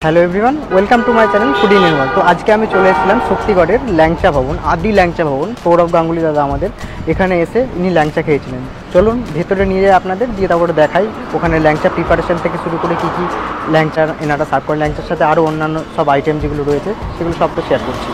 Hello everyone, welcome to my channel foodie Nirmal. তো আজকে আমি চলে এসেছিলাম শক্তিগড়ের ল্যাংচা ভবন, আদি ল্যাংচা ভবন। সৌরভ গাঙ্গুলি দাদা আমাদের এখানে এসে ইনি ল্যাংচা খেয়েছিলেন। চলুন ভেতরে নিয়ে যাই আপনাদের, দিয়ে তারপরে দেখাই ওখানে ল্যাংচা প্রিপারেশন থেকে শুরু করে কী কী ল্যাংচার এনারা সার্ভ করেন, ল্যাংচার সাথে আরও অন্যান্য সব আইটেম যেগুলো রয়েছে সেগুলো সবটা শেয়ার করছি।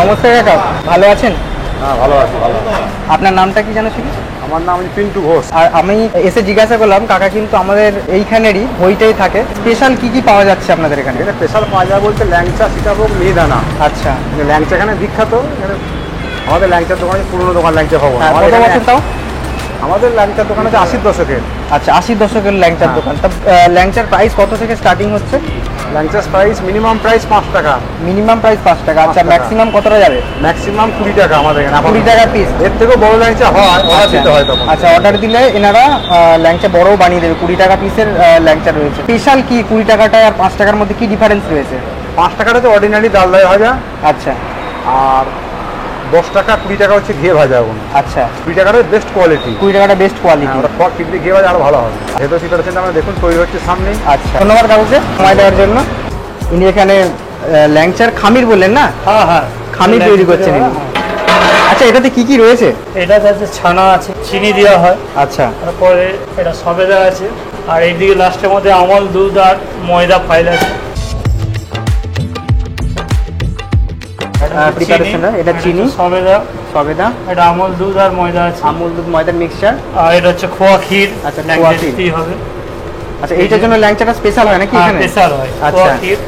নমস্কার কাকা, ভালো আছেন? হ্যাঁ, ভালো আছি। ভালো। আপনার নামটা কি জানো ছিল? আমার নাম পিন্টু ঘোষ। আর আমি এসে জিজ্ঞাসা করলাম, কাকা কিন্তু আমাদের এইখানেরই হইটাই থাকে। স্পেশাল কি কি পাওয়া যাচ্ছে আপনাদের এখানে? এটা স্পেশাল পাওয়া যায় বলতে ল্যাংচা, সীতাভোগ, মিহিদানা। আচ্ছা, ল্যাংচা এখানে বিখ্যাত। এখানে আমাদের ল্যাংচার দোকানে পুরনো দোকান ল্যাংচা ভবন। কত বছর তাও? আমাদের ল্যাংচার দোকান আছে 80 দশকের। আচ্ছা, 80 দশকের ল্যাংচার দোকান। তা ল্যাংচার প্রাইস কত থেকে স্টার্টিং হচ্ছে? ল্যাংচার প্রাইস মিনিমাম প্রাইস 5 টাকা। মিনিমাম প্রাইস 5 টাকা। আচ্ছা, ম্যাক্সিমাম কতটা যাবে? ম্যাক্সিমাম 20 টাকা আমাদের এখানে। 20 টাকা পিস। এর থেকেও বড় ল্যাংচা হয়, অর্ডার দিতে হয় তখন। আচ্ছা, অর্ডার দিলে এনারা ল্যাংচা বড়ও বানিয়ে দেবে। 20 টাকা পিসের ল্যাংচা রয়েছে। স্পেশাল কি 20 টাকাটায় আর 5 টাকার মধ্যে কি ডিফারেন্স রয়েছে? 5 টাকাটা তো অর্ডিনারি ডাল দই ভাজা। আচ্ছা। আর 10 টাকা 20 টাকা হচ্ছে ঘিয়ে ভাজা। ওগুলো আচ্ছা, 20 টাকাটা বেস্ট কোয়ালিটি। 20 টাকাটা বেস্ট কোয়ালিটি। ওটা ফট কিন্তু ঘিয়ে ভাজা আরো ভালো হবে। ভেতর প্রিপারেশন আমরা দেখুন তৈরি হচ্ছে সামনে। আচ্ছা, ধন্যবাদ কাকুকে সময় দেওয়ার জন্য। ইনি এখানে ল্যাংচার খামির বললেন না? হ্যাঁ হ্যাঁ, খামির তৈরি করছেন ইনি। আচ্ছা, এটাতে কি কি রয়েছে? এটাতে আছে ছানা আছে, চিনি দেওয়া হয়। আচ্ছা, তারপরে এটা সবেদা আছে, আর এইদিকে লাস্টের মধ্যে আমল, দুধ আর ময়দা ফাইল আছে। প্রিপারেশন এটা চিনি, সবেদা, সবেদা, এটা আমল, দুধ আর ময়দা আছে। আমুল দুধ ময়দার মিক্সচার। আর এটা হচ্ছে খোয়া ক্ষীর। আচ্ছা, খোয়া ক্ষীর দিতেই হবে। আচ্ছা, এইটার জন্য ল্যাংচাটা স্পেশাল হয় নাকি এখানে? স্পেশাল হয় আচ্ছা, খোয়া ক্ষীর।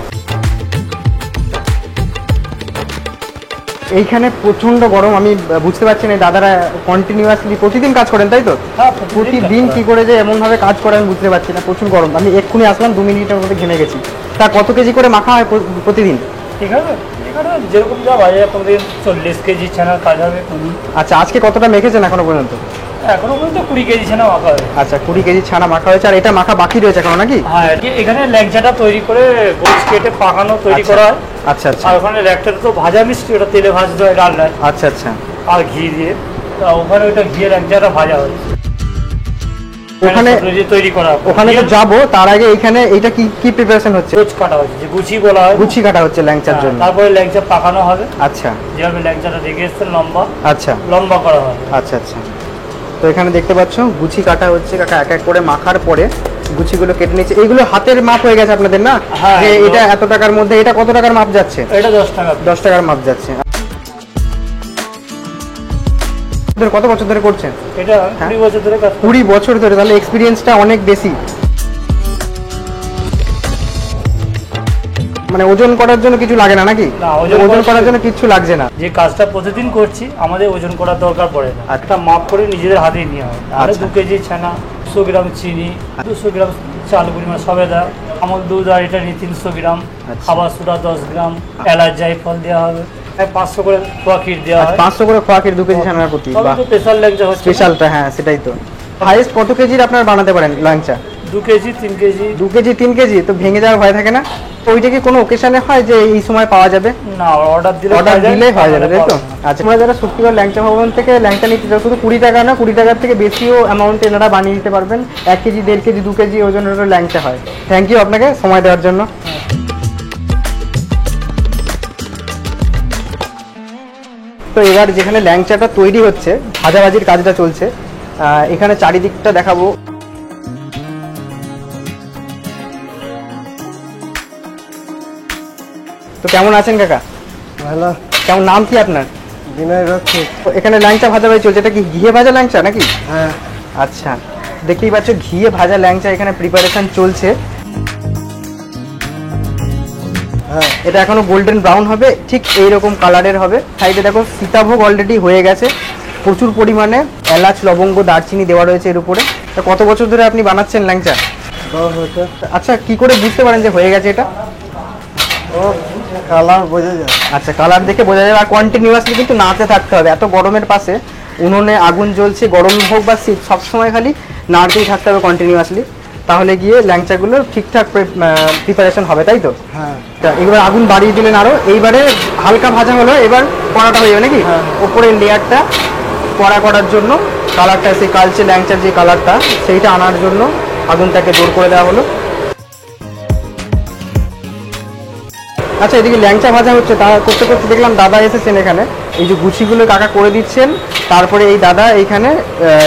এইখানে প্রচন্ড গরম। আমি বুঝতে পারছি না, দাদারা কন্টিনিউয়াসলি প্রতিদিন কাজ করেন তাই তো? হ্যাঁ, প্রতিদিন কি করে যে এমন ভাবে কাজ করে আমি বুঝতে পারছি না। প্রচুর গরম। আমি এক্ষুনি আসলাম, 2 মিনিটের মধ্যে ঘেমে গেছি। তা কত কেজি করে মাখা হয় প্রতিদিন? ঠিক আছে, এখানে যেরকম যা বাজারে কোনদিন 40 কেজি ছানার কাজ হবে কোনদিন। আচ্ছা, আজকে কতটা মেখেছেন এখনো পর্যন্ত? এখনো পর্যন্ত 20 কেজি ছানা মাখা হবে। আচ্ছা, 20 কেজি ছানা মাখা হয়েছে। আর এটা মাখা বাকি রয়েছে এখনো নাকি? হ্যাঁ, এখানে ল্যাংচাটা তৈরি করে গোছ কেটে পাকানো তৈরি করা হয়। আচ্ছা আচ্ছা। আর ওখানে ল্যাংচাটা তো ভাজা মিষ্টি, ওটা তেলে ভাজতে হয় ডালনায়। আচ্ছা আচ্ছা। আর ঘি দিয়ে, তা ওখানে ওইটা ঘিয়ে ল্যাংচাটা ভাজা হয়। ওখানে তৈরি করা হয়। ওখানে তো যাবো, তার আগে এখানে এটা কি কি প্রিপারেশন হচ্ছে? গোছ কাটা হচ্ছে, যে গুছি বলা হয়। গুছি কাটা হচ্ছে ল্যাংচার জন্য। তারপরে ল্যাংচা পাকানো হবে। আচ্ছা, যেভাবে ল্যাংচাটা রেখে এসছেন লম্বা, আচ্ছা লম্বা করা হবে। আচ্ছা আচ্ছা। তো এখানে দেখতে পাচ্ছ গুছি কাটা হচ্ছে। কাকা এক এক করে মাখার পরে গুছিগুলো কেটে নিচ্ছে। এইগুলো হাতের মাপ হয়ে গেছে আপনাদের না? হ্যাঁ, যে এটা এত টাকার মধ্যে, এটা কত টাকার মাপ যাচ্ছে? এটা 10 টাকা। 10 টাকার মাপ যাচ্ছে। কত বছর ধরে করছেন এটা? 20 বছর ধরে কাজ। 20 বছর ধরে। তাহলে এক্সপিরিয়েন্সটা অনেক বেশি। মানে ওজন করার জন্য কিছু লাগে না নাকি? না, ওজন করার জন্য কিছু লাগছে না। যে কাজটা প্রতিদিন করছি, আমাদের ওজন করার দরকার পড়ে না। একটা মাপ করে নিজেদের হাতেই নেওয়া হয়। আর 2 কেজি ছানা, 100 গ্রাম চিনি, 200 গ্রাম চাল পরিমাণ সবেদা, আমল দুধ, আর এটা নিয়ে 300 গ্রাম, খাবার সোডা 10 গ্রাম, এলাচ জায়ফল দেওয়া হবে। 500 করে খোয়া ক্ষীর দেওয়া হয়। 500 করে খোয়া ক্ষীর 2 কেজি ছানার প্রতি। বাহ, স্পেশাল ল্যাংচা হচ্ছে। স্পেশালটা, হ্যাঁ সেটাই তো। হাইয়েস্ট কত কেজির আপনারা বানাতে পারেন ল্যাংচা? 2 কেজি 3 কেজি। 2 কেজি 3 কেজি তো ভেঙে যাওয়ার ভয় থাকে না? ওইটা কি কোনো ওকেশনে হয় যে এই সময় পাওয়া যাবে? না, অর্ডার দিলে হয়ে যাবে তাই তো? আচ্ছা, আমরা যারা শক্তিগড় ল্যাংচা ভবন থেকে ল্যাংচা নিতে চাও, শুধু 20 টাকা না, 20 টাকার থেকে বেশিও অ্যামাউন্ট এনারা বানিয়ে দিতে পারবেন। 1 কেজি 1.5 কেজি 2 কেজি ওজনের ল্যাংচা হয়। থ্যাংক ইউ আপনাকে সময় দেওয়ার জন্য। তো এবার যেখানে ল্যাংচাটা তৈরি হচ্ছে, ভাজাভাজির কাজটা চলছে, এখানে চারিদিকটা দেখাবো। তো কেমন আছেন কাকা? ভালো। কেমন, নাম কি আপনার? বিনয় রক্ষিত। এখানে ল্যাংচা ভাজাভাজি চলছে। এটা কি ঘিয়ে ভাজা ল্যাংচা নাকি? হ্যাঁ। আচ্ছা, দেখতেই পাচ্ছ ঘিয়ে ভাজা ল্যাংচা এখানে প্রিপারেশন চলছে। হ্যাঁ, এটা এখনো গোল্ডেন ব্রাউন হবে, ঠিক এইরকম কালারের হবে। সাইডে দেখো সীতাভোগ অলরেডি হয়ে গেছে। প্রচুর পরিমাণে এলাচ, লবঙ্গ, দারচিনি দেওয়া রয়েছে এর উপরে। তা কত বছর ধরে আপনি বানাচ্ছেন ল্যাংচা? 10 বছর। আচ্ছা, কি করে বুঝতে পারেন যে হয়ে গেছে এটা? ও কালার বোঝা যায়। আচ্ছা, কালার দেখে বোঝা যাবে। আর কন্টিনিউয়াসলি কিন্তু নাড়তে থাকতে হবে, এত গরমের পাশে উনুনে আগুন জ্বলছে, গরম হোক বা শীত, সবসময় খালি নাড়তেই থাকতে হবে কন্টিনিউয়াসলি, তাহলে গিয়ে ল্যাংচাগুলো ঠিকঠাক প্রিপারেশন হবে, তাই তো? হ্যাঁ। তা এবার আগুন বাড়িয়ে দিলেন আরও, এইবারে হালকা ভাজা হলো, এবার কড়াটা হয়ে যাবে নাকি? হ্যাঁ। ওপরের লেয়ারটা কড়া করার জন্য, কালারটা সেই কালচে ল্যাংচার যে কালারটা সেইটা আনার জন্য আগুনটাকে জোর করে দেওয়া হলো। আচ্ছা, এদিকে ল্যাংচা ভাজা হচ্ছে, তা করতে করতে দেখলাম দাদা এসেছেন এখানে, এই যে গুছিগুলো কাকা করে দিচ্ছেন, তারপরে এই দাদা এইখানে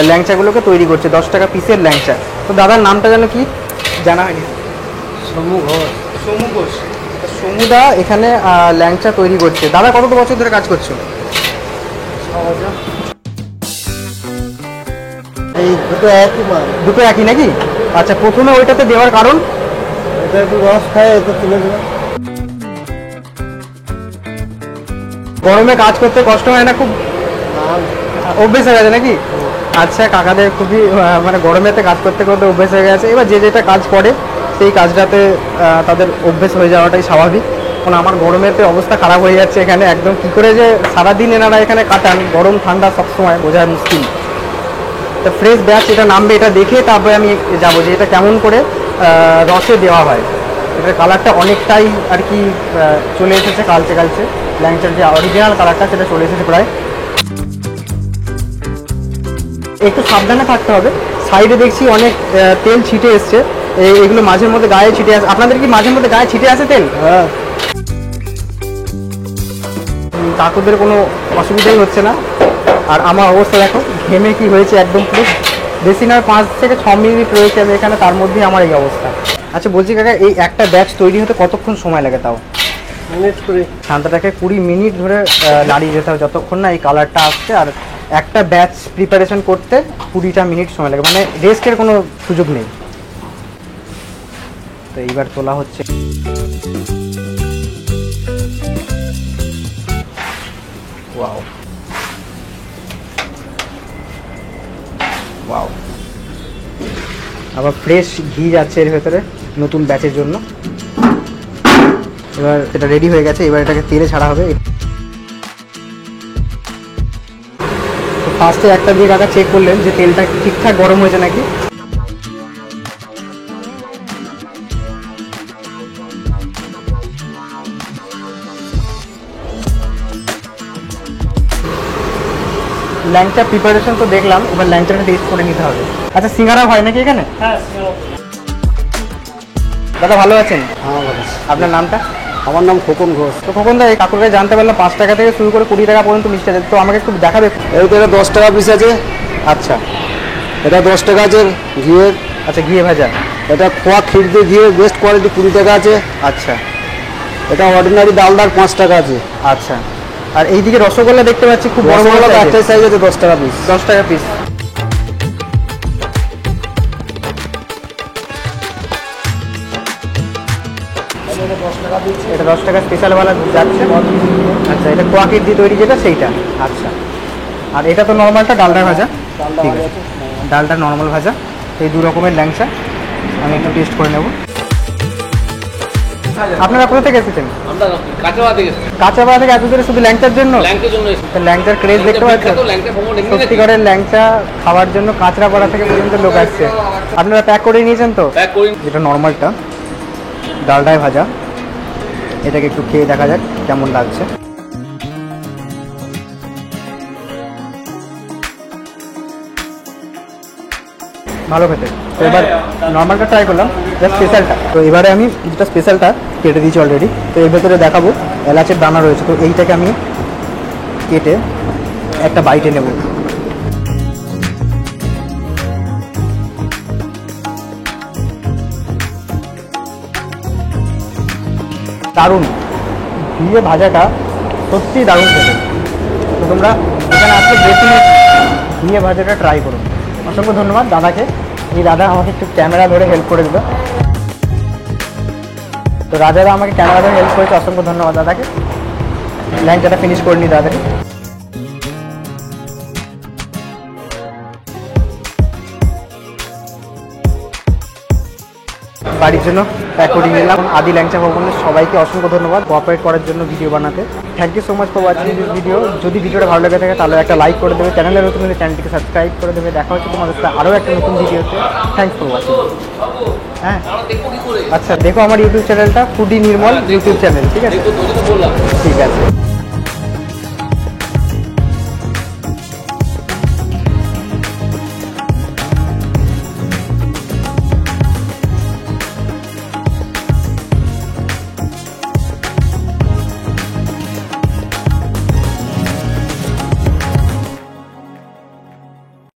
ল্যাংচাগুলোকে তৈরি করছে, 10 টাকা পিসের ল্যাংচা। তো দাদার নামটা যেন কি জানা হয়নি? সমু ঘোষ। সমু ঘোষ। সমুদা এখানে ল্যাংচা তৈরি করছে। দাদা কত বছর ধরে কাজ করছো? এই দুটো একই মাল। দুটো একই নাকি? আচ্ছা, প্রথমে ওইটাতে দেওয়ার কারণ? এটা একটু রস খায়, এটা তুলে দেবে। গরমে কাজ করতে কষ্ট হয় না খুব? অভ্যেস হয়ে গেছে নাকি? আচ্ছা, কাকাদের খুবই মানে গরমেতে কাজ করতে করতে অভ্যেস হয়ে গেছে। এবার যে যেটা কাজ করে সেই কাজটাতে তাদের অভ্যেস হয়ে যাওয়াটাই স্বাভাবিক। কারণ আমার গরমেতে অবস্থা খারাপ হয়ে যাচ্ছে এখানে একদম। কী করে যে সারাদিন এনারা এখানে কাটান, গরম ঠান্ডা সবসময় বোঝা মুশকিল। তো ফ্রেশ ব্যাচ এটা নামবে, এটা দেখে তারপরে আমি যাবো যে এটা কেমন করে রসে দেওয়া হয়। এটার কালারটা অনেকটাই আর কি চলে এসেছে, কালচে কালচে ল্যাংচার যে অরিজিনাল কালারটা সেটা চলে এসেছে প্রায়। একটু সাবধানে থাকতে হবে, সাইডে দেখছি অনেক তেল ছিটে এসছে, এগুলো মাঝের মধ্যে গায়ে ছিটে আসে। আপনাদের কি মাঝের মধ্যে গায়ে ছিটে আসে তেল? হ্যাঁ। কাকুদের কোনো অসুবিধাই হচ্ছে না। আর আমার অবস্থা দেখো, ঘেমে কি হয়েছে একদম পুরো। বেশি নয় 5 থেকে 6 মিনিট রয়েছে আমি এখানে, তার মধ্যেই আমার এই অবস্থা। আচ্ছা, বলছি কাকা, এই একটা ব্যাচ তৈরি হতে কতক্ষণ সময় লাগে তাও? মিনিট করে। শান্তাটাকে 20 মিনিট ধরে নাড়িয়ে যেতে হবে যতক্ষণ না এই কালারটা আসছে। আর একটা ব্যাচ প্রিপারেশন করতে 20টা মিনিট সময় লাগে, মানে রেস্টের কোনো সুযোগ নেই। তো এইবার তোলা হচ্ছে। ওয়াও ওয়াও, আবার ফ্রেশ ঘি যাচ্ছে এর ভেতরে নতুন ব্যাচের জন্য। এবার এটা রেডি হয়ে গেছে, এবার এটাকে তেলে ছাড়া হবে। তো ফার্স্টে একটা দিয়ে কাকা চেক করলেন যে তেলটা ঠিকঠাক গরম হয়েছে নাকি। ল্যাংচা প্রিপারেশন তো দেখলাম, এবার ল্যাংচাটা টেস্ট করে নিতে হবে। আচ্ছা, সিঙ্গারা হয় নাকি এখানে? হ্যাঁ। দাদা ভালো আছেন? হ্যাঁ ভালো। আপনার নামটা? আমার নাম খোকন ঘোষ। তো খোকন দা, এই কাকুর কাছে জানতে পারলাম 5 টাকা থেকে শুরু করে 20 টাকা পর্যন্ত মিষ্টি আছে, তো আমাকে একটু দেখাবে? এই তো এটা 10 টাকা পিস আছে। আচ্ছা। এটা 10 টাকা আছে ঘিয়ের। আচ্ছা, ঘিয়ে ভাজা। এটা খোয়া ক্ষীর দিয়ে ঘিয়ের বেস্ট কোয়ালিটি 20 টাকা আছে। আচ্ছা। এটা অর্ডিনারি ডালদার 5 টাকা আছে। আচ্ছা। আর এইদিকে রসগোল্লা দেখতে পাচ্ছি খুব বড় বড় রসগোল্লা size একটা এর। সাইজ আছে 10 টাকা পিস। 10 টাকা পিস। এটা 10 টাকা স্পেশাল বালা যাচ্ছে। আচ্ছা, এটা কোয়াকির দিয়ে তৈরি যেটা সেইটা। আচ্ছা। আর এটা তো নর্মালটা ডালটা ভাজা। ঠিক আছে, ডালটা নর্মাল ভাজা। এই দু রকমের ল্যাংচা আমি একটু টেস্ট করে নেব। আপনারা কোথা থেকে এসেছেন? আমরা কাঁচাপাড়া থেকে এসেছি। কাঁচাপাড়া থেকে এত দূরে শুধু ল্যাংচার জন্য? ল্যাংচার জন্য এসেছি। তো ল্যাংচার ক্রেজ দেখতে পাচ্ছেন? বিখ্যাত ল্যাংচা ভ্রমণ এমনি নাকি? সত্যিকারের ল্যাংচা খাওয়ার জন্য কাঁচরাপাড়া থেকে পর্যন্ত লোক আসছে। আপনারা প্যাক করে নিয়েছেন তো? প্যাক করি। যেটা নর্মালটা ডালটায় ভাজা, এটাকে একটু খেয়ে দেখা যাক কেমন লাগছে। ভালো খেতে। তো এবার নর্মালটা ট্রাই করলাম, জাস্ট স্পেশালটা। তো এবারে আমি যেটা স্পেশালটা কেটে দিয়েছি অলরেডি, তো এর ভেতরে দেখাবো এলাচের দানা রয়েছে। তো এইটাকে আমি কেটে একটা বাইটে নেব। দারুণ, ঘিয়ে ভাজাটা সত্যি দারুণ খেতে। তো তোমরা এখানে আসলে বেশি ঘিয়ে ভাজাটা ট্রাই করো। অসংখ্য ধন্যবাদ দাদাকে, এই দাদা আমাকে একটু ক্যামেরা ধরে হেল্প করে দিল। তো রাজাদা আমাকে ক্যামেরা ধরে হেল্প করেছে, অসংখ্য ধন্যবাদ দাদাকে। ল্যাংচাটা ফিনিশ করে নি তাড়াতাড়ি। বাড়ির জন্য প্যাক করে নিলাম। আদি ল্যাংচা ভবনের সবাইকে অসংখ্য ধন্যবাদ কোঅপারেট করার জন্য ভিডিও বানাতে। Thank you so much for watching this video. যদি ভিডিওটা ভালো লেগে থাকে তাহলে একটা লাইক করে দেবে, চ্যানেলে নতুন হলে চ্যানেলটিকে সাবস্ক্রাইব করে দেবে। দেখা হচ্ছে তোমাদের সাথে আরও একটা নতুন ভিডিওতে। Thanks for watching. হ্যাঁ আচ্ছা, দেখো আমার ইউটিউব চ্যানেলটা ফুডি নির্মল ইউটিউব চ্যানেল, ঠিক আছে? বললাম ঠিক আছে।